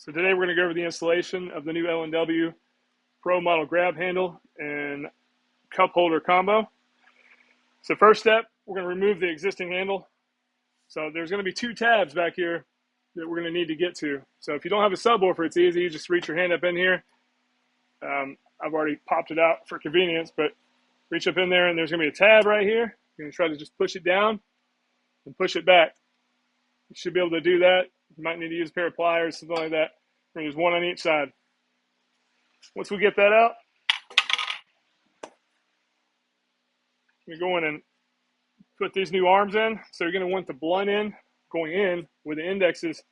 So today we're going to go over the installation of the new L&W Pro model grab handle and cup holder combo. So first step, we're going to remove the existing handle. So there's going to be two tabs back here that we're going to need to get to. So if you don't have a subwoofer, it's easy. You just reach your hand up in here. I've already popped it out for convenience, but reach up in there and there's going to be a tab right here. You're going to try to just push it down and push it back. You should be able to do that. You might need to use a pair of pliers, something like that. There's one on each side. Once we get that out, we go in and put these new arms in. So you're going to want the blunt end going in with the indexes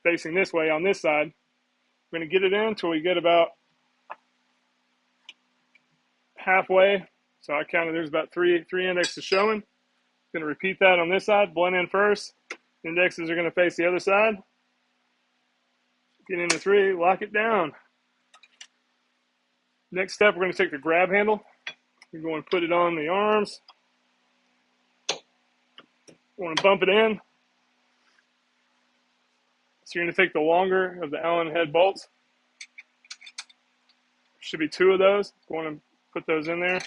facing this way on this side. We're going to get it in until we get about halfway. So I counted there's about three indexes showing. Going to repeat that on this side. Blunt in first. Indexes are going to face the other side. Get into 3, lock it down. Next step, we're going to take the grab handle. We're going to put it on the arms. We're going to bump it in. So you're going to take the longer of the Allen head bolts. Should be 2 of those. Going to put those in there.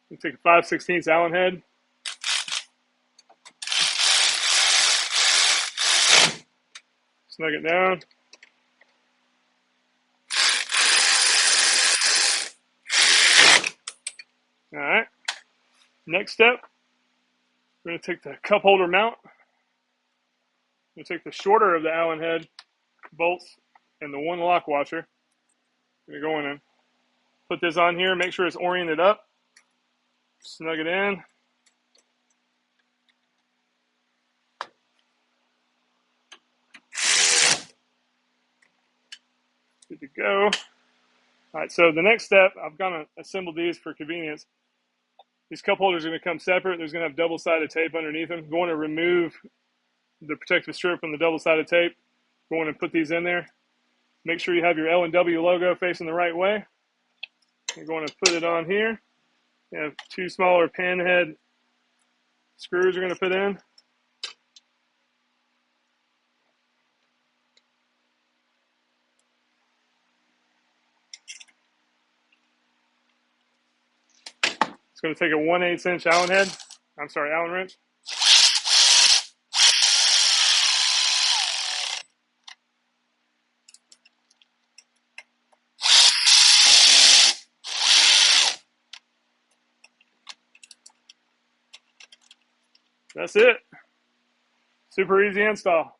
You take a 5/16 Allen head. Snug it down. All right. Next step, we're going to take the cup holder mount. We're going to take the shorter of the Allen head bolts and the one lock washer. We're going to go in and put this on here. Make sure it's oriented up. Snug it in. Good to go. All right, so the next step, I've gone to assemble these for convenience. These cup holders are going to come separate. There's going to have double-sided tape underneath them. Going to remove the protective strip from the double-sided tape. Going to put these in there. Make sure you have your L&W logo facing the right way. You're going to put it on here. You have 2 smaller pinhead screws you're going to put in. It's going to take a 1/8 inch Allen wrench. That's it. Super easy install.